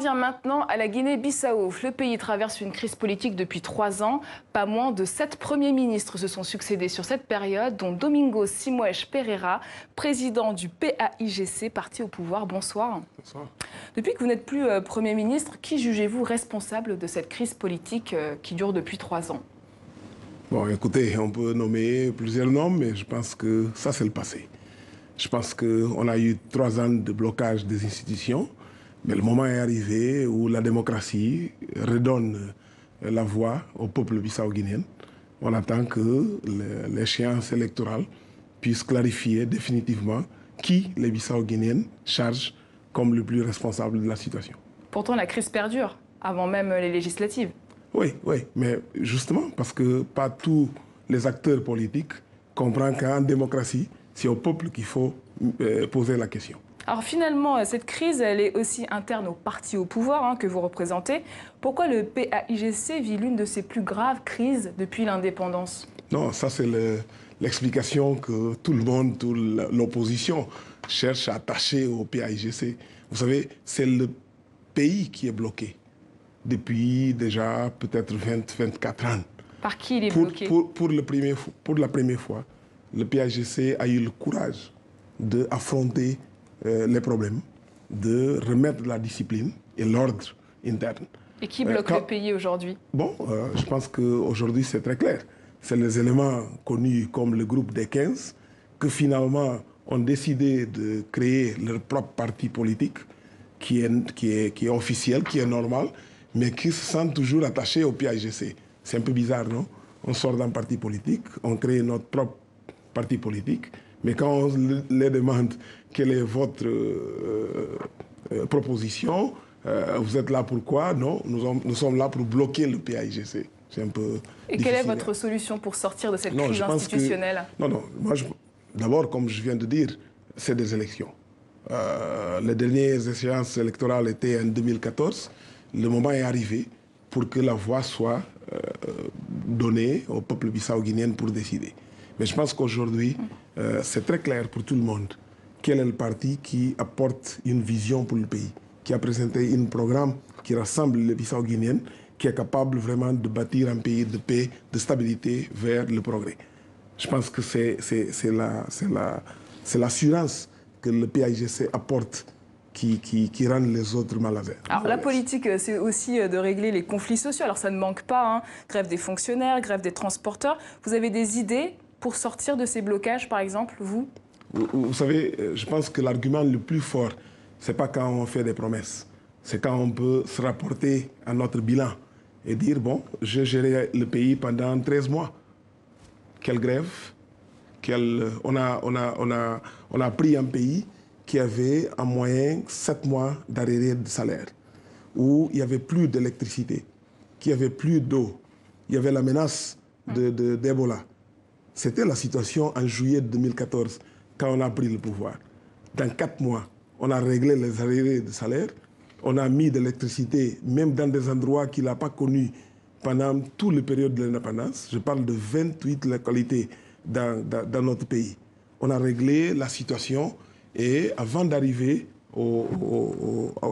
vient maintenant à la Guinée-Bissau. Le pays traverse une crise politique depuis 3 ans. Pas moins de 7 premiers ministres se sont succédés sur cette période, dont Domingos Simoes Pereira, président du PAIGC, parti au pouvoir. Bonsoir. Bonsoir. Depuis que vous n'êtes plus Premier ministre, qui jugez-vous responsable de cette crise politique qui dure depuis 3 ans? Bon, écoutez, on peut nommer plusieurs noms, mais je pense que ça, c'est le passé. Je pense qu'on a eu 3 ans de blocage des institutions, mais le moment est arrivé où la démocratie redonne la voix au peuple bissau-guinéen. On attend que l'échéance électorale puisse clarifier définitivement qui les Bissau-guinéens chargent comme le plus responsable de la situation. Pourtant, la crise perdure, avant même les législatives. Oui, mais justement, parce que pas tous les acteurs politiques comprennent qu'en démocratie, c'est au peuple qu'il faut poser la question. Alors finalement, cette crise, elle est aussi interne au parti au pouvoir que vous représentez. Pourquoi le PAIGC vit l'une de ses plus graves crises depuis l'indépendance? Non, ça c'est l'explication que tout le monde, toute l'opposition cherche à attacher au PAIGC. Vous savez, c'est le pays qui est bloqué depuis déjà peut-être 24 ans. Par qui il est bloqué? Pour la première fois, le PAIGC a eu le courage d'affronter les problèmes, de remettre la discipline et l'ordre interne. Et qui bloque le pays aujourd'hui? Bon, je pense qu'aujourd'hui c'est très clair. C'est les éléments connus comme le groupe des 15 que finalement ont décidé de créer leur propre parti politique qui est officiel, qui est normal, mais qui se sentent toujours attachés au PAIGC. C'est un peu bizarre, non? On sort d'un parti politique, on crée notre propre parti politique, mais quand on les demande quelle est votre proposition, vous êtes là pour quoi? Non, nous sommes là pour bloquer le PAIGC. C'est un peu Et quelle est votre solution pour sortir de cette crise institutionnelle? Non, moi, d'abord, comme je viens de dire, c'est des élections. Les dernières échéances électorales étaient en 2014. Le moment est arrivé pour que la voix soit donnée au peuple bissau-guinéen pour décider. Mais je pense qu'aujourd'hui, c'est très clair pour tout le monde quel est le parti qui apporte une vision pour le pays, qui a présenté un programme qui rassemble les Bissau-guinéens, qui est capable vraiment de bâtir un pays de paix, de stabilité vers le progrès. Je pense que c'est l'assurance que le PAIGC apporte qui rend les autres mal à l'aise. Alors la politique, c'est aussi de régler les conflits sociaux. Alors ça ne manque pas, grève des fonctionnaires, grève des transporteurs. Vous avez des idées pour sortir de ces blocages, par exemple, vous? Vous savez, je pense que l'argument le plus fort, ce n'est pas quand on fait des promesses. C'est quand on peut se rapporter à notre bilan et dire, bon, j'ai géré le pays pendant 13 mois. Quelle grève? On a pris un pays qui avait en moyenne 7 mois d'arrêt de salaire, où il n'y avait plus d'électricité, qu'il n'y avait plus d'eau, il y avait la menace d'Ebola. C'était la situation en juillet 2014, quand on a pris le pouvoir. Dans 4 mois, on a réglé les arrêts de salaire, on a mis de l'électricité, même dans des endroits qu'il n'a pas connus pendant toute la période de l'indépendance. Je parle de 28 localités dans notre pays. On a réglé la situation et avant d'arriver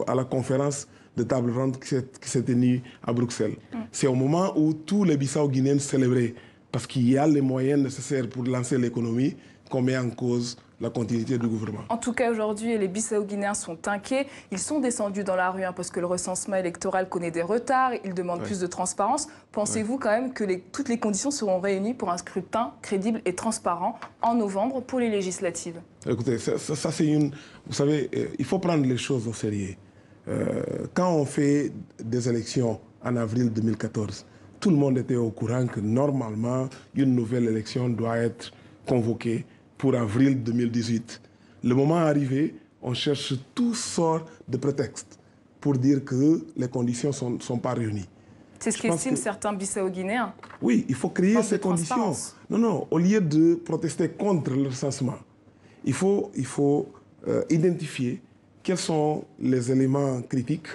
à la conférence de table ronde qui s'est tenue à Bruxelles, c'est au moment où tous les Bissau-guinéens célébraient, parce qu'il y a les moyens nécessaires pour lancer l'économie, qu'on met en cause la continuité du gouvernement. En tout cas, aujourd'hui, les Bissau-guinéens sont inquiets. Ils sont descendus dans la rue parce que le recensement électoral connaît des retards. Ils demandent plus de transparence. Pensez-vous quand même que toutes les conditions seront réunies pour un scrutin crédible et transparent en novembre pour les législatives? Écoutez, ça c'est une... Vous savez, il faut prendre les choses au sérieux. Quand on fait des élections en avril 2014, tout le monde était au courant que normalement, une nouvelle élection doit être convoquée pour avril 2018. Le moment arrivé, on cherche toutes sortes de prétextes pour dire que les conditions ne sont pas réunies. C'est ce qu'estiment certains Bissau-guinéens. Oui, il faut créer ces conditions. Non, au lieu de protester contre le recensement, il faut identifier quels sont les éléments critiques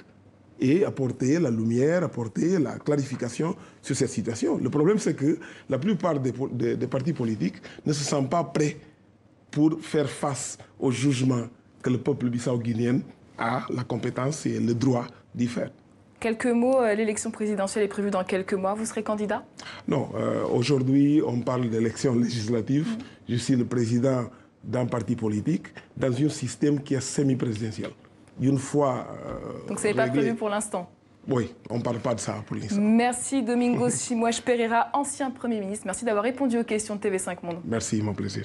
et apporter la lumière, apporter la clarification sur cette situation. Le problème, c'est que la plupart des partis politiques ne se sentent pas prêts pour faire face au jugement que le peuple bissau-guinéen a la compétence et le droit d'y faire. Quelques mots, l'élection présidentielle est prévue dans quelques mois. Vous serez candidat? Non, aujourd'hui, on parle d'élection législative. Je suis le président d'un parti politique dans un système qui est semi-présidentiel. Une fois. Donc, ce n'est pas prévu pour l'instant? Oui, on ne parle pas de ça pour l'instant. Merci Domingos Simões Pereira, ancien Premier ministre. Merci d'avoir répondu aux questions de TV5 Monde. Merci, mon plaisir.